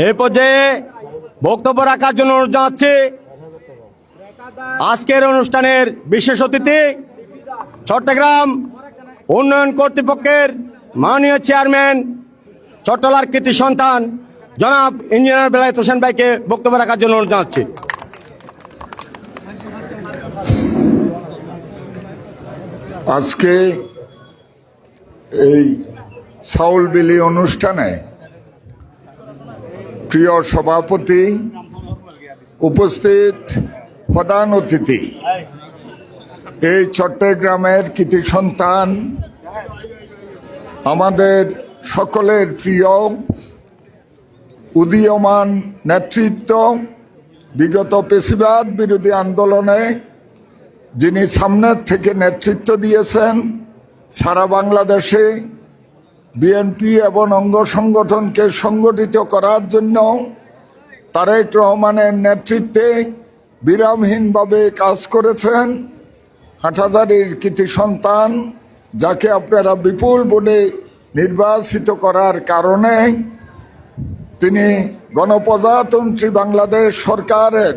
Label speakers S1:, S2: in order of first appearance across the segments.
S1: এই পর্যায়ে বক্তব্য রাখার জন্য অনুরোধ জানাচ্ছি আজকের অনুষ্ঠানের বিশেষ অতিথি চট্টগ্রাম উন্নয়ন কর্তৃপক্ষের মাননীয় চেয়ারম্যান চট্টলার কৃতি সন্তান জনাব ইঞ্জিনিয়ার বেলায়েত হোসেন ভাইকে বক্তব্য রাখার জন্য অনুরোধ জানাচ্ছি।
S2: আজকে এই সাউল বিলি অনুষ্ঠানে প্রিয় সভাপতি, উপস্থিত প্রধান অতিথি, এই চট্টগ্রামের কৃতি সন্তান, আমাদের সকলের প্রিয় উদীয়মান নেতৃত্ব, বিগত পেশিবাদ বিরোধী আন্দোলনে যিনি সামনের থেকে নেতৃত্ব দিয়েছেন, সারা বাংলাদেশে বিএনপি এবং অঙ্গ সংগঠনকে সংগঠিত করার জন্য তারেক রহমানের নেতৃত্বে বিরামহীনভাবে কাজ করেছেন। হাটহাজারীর কৃতি সন্তান, যাকে আপনারা বিপুল ভোটে নির্বাচিত করার কারণে তিনি গণপ্রজাতন্ত্রী বাংলাদেশ সরকারের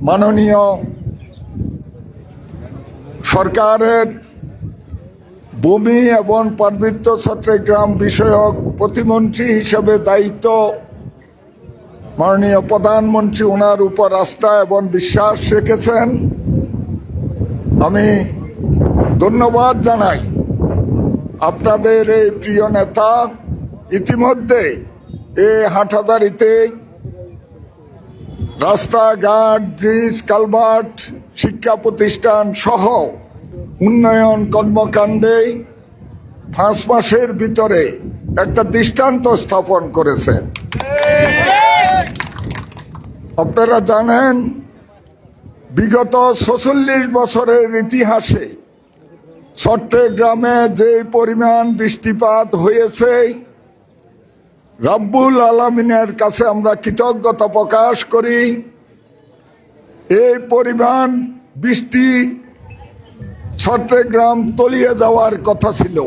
S2: মাননীয় সরকারের ভূমি এবং পার্বত্য চট্টগ্রাম বিষয়ক প্রতিমন্ত্রী হিসেবে দায়িত্ব মাননীয় প্রধানমন্ত্রী ওনার উপর আস্থা এবং বিশ্বাস রেখেছেন। আমি ধন্যবাদ জানাই আপনাদের এই প্রিয় নেতা ইতিমধ্যে এই হাটহাজারীতে রাস্তাঘাট, ব্রিজ, কালভার্ট, শিক্ষা প্রতিষ্ঠান সহ উন্নয়ন কর্মকাণ্ডে 5 মাসের ভিতরে একটা দৃষ্টান্ত স্থাপন করেছেন। আপনারা জানেন, বিগত 46 বছরের ইতিহাসে চট্টগ্রামে যে পরিমাণ বৃষ্টিপাত হয়েছে, রব্বুল আলামিনের কাছে আমরা কৃতজ্ঞতা প্রকাশ করি। এই পরিমাণ বৃষ্টি চট্টগ্রাম তলিয়ে যাওয়ার কথা ছিল,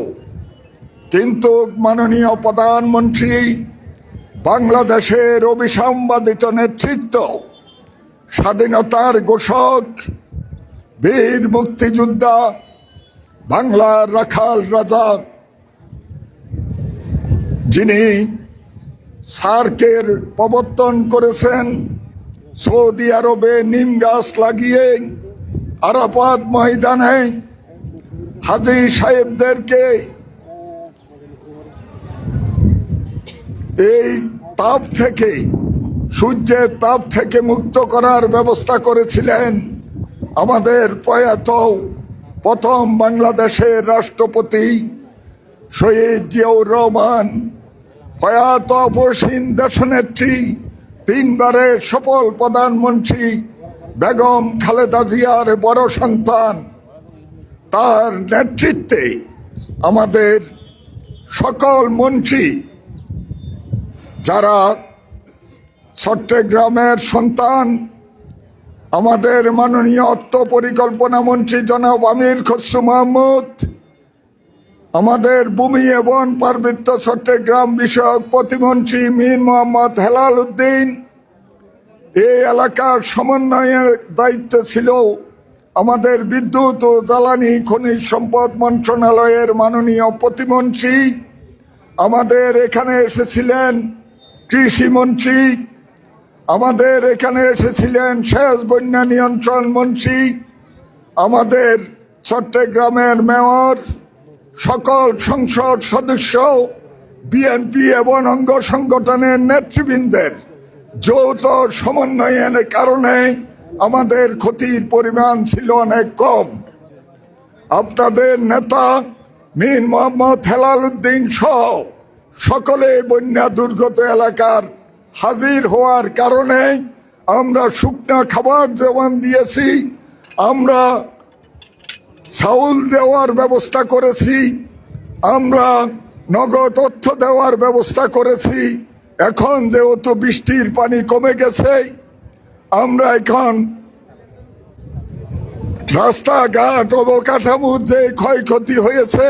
S2: কিন্তু মাননীয় প্রধানমন্ত্রী, বাংলাদেশের অবিসংবাদিত নেতৃত্ব, স্বাধীনতার ঘোষক, বীর মুক্তিযোদ্ধা, বাংলার রাখাল রাজা, যিনি সার্কের প্রবর্তন করেছেন, সৌদি আরবে নিম গাছ লাগিয়ে আরাফাত ময়দানে হাজী সাহেবদেরকে এই তাপ থেকে, সূর্যের তাপ থেকে মুক্ত করার ব্যবস্থা করেছিলেন আমাদের প্রয়াত প্রথম বাংলাদেশের রাষ্ট্রপতি শহীদ জিয়াউর রহমান, প্রয়াত অপসীন দেশনেত্রী, 3 বারের সফল প্রধানমন্ত্রী বেগম খালেদা জিয়ার বড় সন্তান। তার নেতৃত্বে আমাদের সকল মন্ত্রী, যারা চট্টগ্রামের সন্তান, আমাদের মাননীয় অর্থ পরিকল্পনা মন্ত্রী জনাব আমির খসরু মাহমুদ, আমাদের ভূমি এবং পার্বত্য চট্টগ্রাম বিষয়ক প্রতিমন্ত্রী মীর মোহাম্মদ হেলাল উদ্দিন, এই এলাকার সমন্বয়ের দায়িত্ব ছিল আমাদের বিদ্যুৎ ও জ্বালানি খনিজ সম্পদ মন্ত্রণালয়ের মাননীয় প্রতিমন্ত্রী, আমাদের এখানে এসেছিলেন কৃষিমন্ত্রী, আমাদের এখানে এসেছিলেন সেচ বন্যা নিয়ন্ত্রণ মন্ত্রী, আমাদের চট্টগ্রামের মেয়র, সকল সংসদ সদস্য, বিএনপি এবং অঙ্গ সংগঠনের নেতৃবৃন্দের যৌথ সমন্বয়ের কারণে আমাদের ক্ষতির পরিমাণ ছিল অনেক কম। আপনাদের নেতা মীর মোহাম্মদ হেলাল উদ্দিন সহ সকলে বন্যা দুর্গত এলাকার হাজির হওয়ার কারণে আমরা শুকনা খাবার জোগান দিয়েছি, আমরা চাউল দেওয়ার ব্যবস্থা করেছি, আমরা নগদ অর্থ দেওয়ার ব্যবস্থা করেছি। এখন যেহেতু বৃষ্টির পানি কমে গেছে, আমরা এখন রাস্তাঘাট অবকাঠামোর যে ক্ষয়ক্ষতি হয়েছে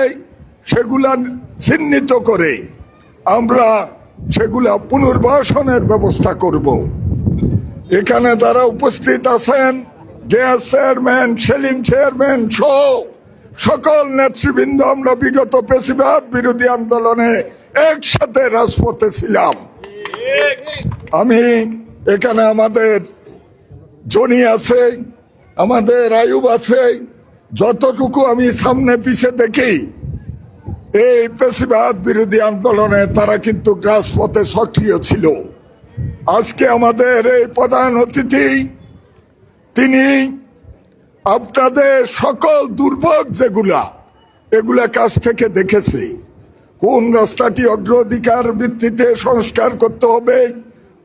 S2: সেগুলা চিহ্নিত করে আমরা সেগুলা পুনর্বাসনের ব্যবস্থা করব। এখানে যারা উপস্থিত আছেন, গ্যাস চেয়ারম্যান, সেলিম চেয়ারম্যান সহ সকল নেতৃবৃন্দ, আমরা বিগত ফ্যাসিবাদ বিরোধী আন্দোলনে একসাথে রাজপথে ছিলাম। আমি এখানে আমাদের জনি আছে, আমাদের আয়ুব আছে, যতটুকু আমি সামনে পিছে দেখি এই ফ্যাসিবাদ বিরোধী আন্দোলনে তারা কিন্তু রাজপথে সক্রিয় ছিল। আজকে আমাদের এই প্রধান অতিথি, তিনি আপনাদের সকল দুর্ভোগ যেগুলা এগুলা কাছ থেকে দেখেছে। কোন রাস্তাটি অগ্রাধিকার ভিত্তিতে সংস্কার করতে হবে,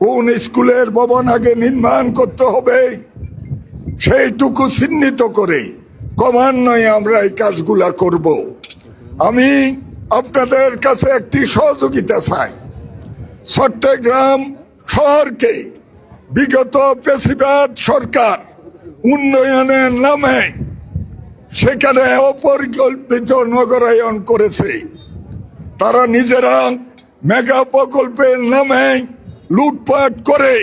S2: কোন স্কুলের ভবন আগে নির্মাণ করতে হবে, সেইটুকু চিহ্নিত করে ক্রমান্বয়ে আমরা এই কাজগুলা করব। আমি আপনাদের কাছে একটি সহযোগিতা চাই। চট্টগ্রাম শহরকে বিগত ফ্যাসিবাদ সরকার উন্নয়নের নামে সেখানে অপরিকল্পিত নগরায়ন করেছে। তারা নিজেরা মেগা প্রকল্পের নামে লুটপাট করে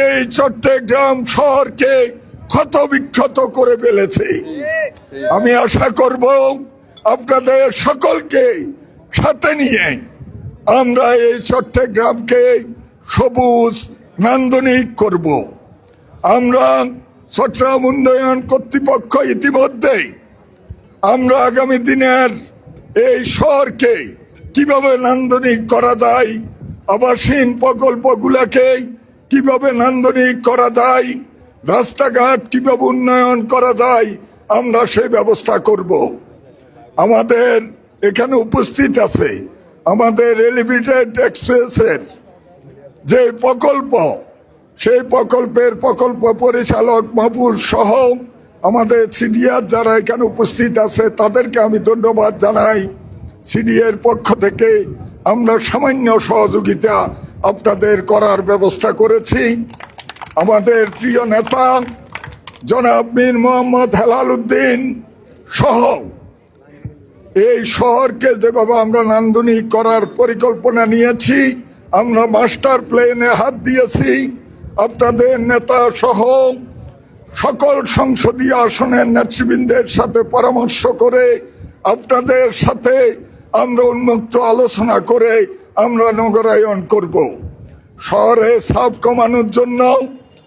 S2: এই চট্টগ্রাম শহরকে ক্ষতবিক্ষত করে ফেলেছে। আমি আশা করব আপনাদের সকলকে সাথে নিয়ে আমরা এই চট্টগ্রামকে সবুজ নান্দনিক করব। আমরা চট্টগ্রাম উন্নয়ন কর্তৃপক্ষ ইতিমধ্যে আমরা আগামী দিনের এই শহরকে কিভাবে নান্দনিক করা যায়, আবাসিক প্রকল্পগুলোকে কিভাবে নান্দনিক করা যায়, রাস্তাঘাট কিভাবে উন্নয়ন করা যায়, আমরা সেই ব্যবস্থা করব। আমাদের এখানে উপস্থিত আছে আমাদের এলিভেটেড এক্সপ্রেসের যে প্রকল্প, সেই প্রকল্পের প্রকল্প পরিচালক মাহফুজ সহ আমাদের সিডিআর যারা এখানে উপস্থিত আছে তাদেরকে আমি ধন্যবাদ জানাই। সিডিএর পক্ষ থেকে আমরা সামান্য সহযোগিতা আপনাদের করার ব্যবস্থা করেছি। আমাদের প্রিয় নেতা জনাব মীর মোহাম্মদ হেলাল উদ্দিন সহ এই শহরকে যেভাবে আমরা নান্দনিক করার পরিকল্পনা নিয়েছি, আমরা মাস্টার প্ল্যানে হাত দিয়েছি। আপনাদের নেতা সহ সকল সংসদীয় আসনের নেতৃবৃন্দের সাথে পরামর্শ করে আপনাদের সাথে আমরা উন্মুক্ত আলোচনা করে আমরা নগরায়ন করব। শহরে চাপ কমানোর জন্য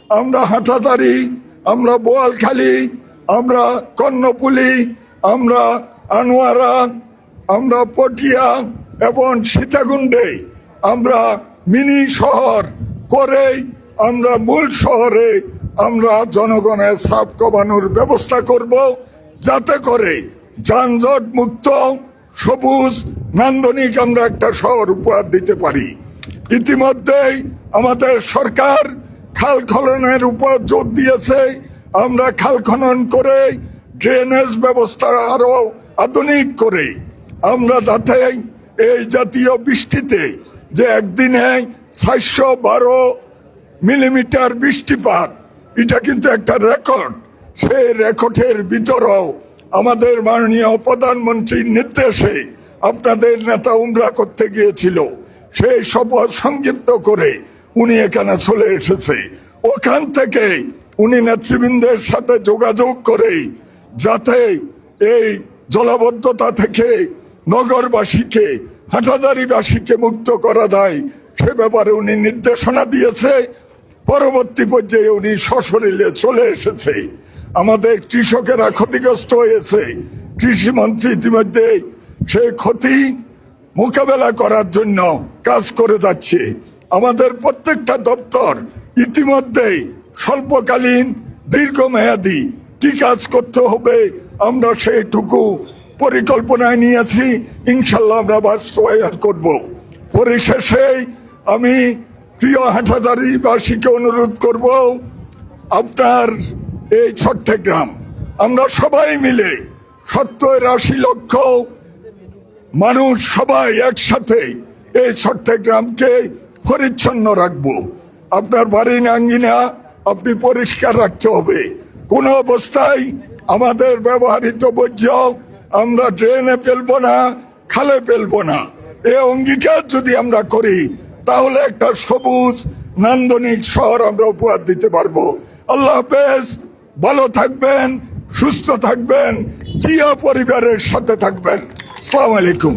S2: আমরা হাটাদারি, আমরা বোয়ালখালী, আমরা কর্ণপুলি, আমরা আনোয়ারা, আমরা পটিয়া এবং সীতাকুণ্ডে আমরা মিনি শহর করে আমরা মূল শহরে আমরা জনগণের চাপ কমানোর ব্যবস্থা করব, যাতে করে যানজট মুক্ত সবুজ নান্দনিক আমরা একটা শহর উপহার দিতে পারি। ইতিমধ্যেই আমাদের সরকার খাল খননের উপর জোর দিয়েছে। আমরা খাল খনন করে ড্রেনেজ ব্যবস্থা আরো আধুনিক করে আমরা যাতে এই জাতীয় বৃষ্টিতে যে একদিনে 412 মিলিমিটার বৃষ্টিপাত, এটা কিন্তু একটা রেকর্ড। সেই রেকর্ডের ভিতরেও আমাদের মাননীয় প্রধানমন্ত্রীর নির্দেশে আপনাদের নেতা উমরা করতে গিয়েছিল, সেই শপথ সংক্ষিপ্ত করে উনি এখানে চলে এসেছে। ওখান থেকে উনি নেতৃবৃন্দের সাথে যোগাযোগ করে যাতে এই জলাবদ্ধতা থেকে নগরবাসীকে, হাটাদারিবাসীকে মুক্ত করা যায় সে ব্যাপারে উনি নির্দেশনা দিয়েছে। পরবর্তী পর্যায়ে উনি সশরীরে চলে এসেছে। আমাদের কৃষকেরা ক্ষতিগ্রস্ত হয়েছে, কৃষিমন্ত্রী ইতিমধ্যে সেই ক্ষতি মোকাবেলা করার জন্য কাজ করে যাচ্ছে। আমাদের প্রত্যেকটা দপ্তর ইতিমধ্যেই স্বল্পকালীন দীর্ঘমেয়াদী কি কাজ করতে হবে আমরা সেইটুকু পরিকল্পনায় নিয়েছি। ইনশাল্লাহ আমরা বাস্তবায়ন করব। পরিশেষে আমি প্রিয় হাটাদারিবাসীকে অনুরোধ করব, আপনার এই চট্টগ্রাম আমরা সবাই মিলে 70-80 লক্ষ মানুষ সবাই একসাথে এই চট্টগ্রামকে পরিচ্ছন্ন রাখবো। আপনার বাড়ির আঙ্গিনা আপনি পরিষ্কার রাখতে হবে। কোনো অবস্থায় আমাদের ব্যবহৃত বর্জ্য আমরা ড্রেনে ফেলবো না, খালে ফেলবো না। এই অঙ্গীকার যদি আমরা করি তাহলে একটা সবুজ নান্দনিক শহর আমরা উপহার দিতে পারবো। আল্লাহ হাফেজ, ভালো থাকবেন, সুস্থ থাকবেন, জিয়া পরিবারের সাথে থাকবেন। আসসালামু আলাইকুম।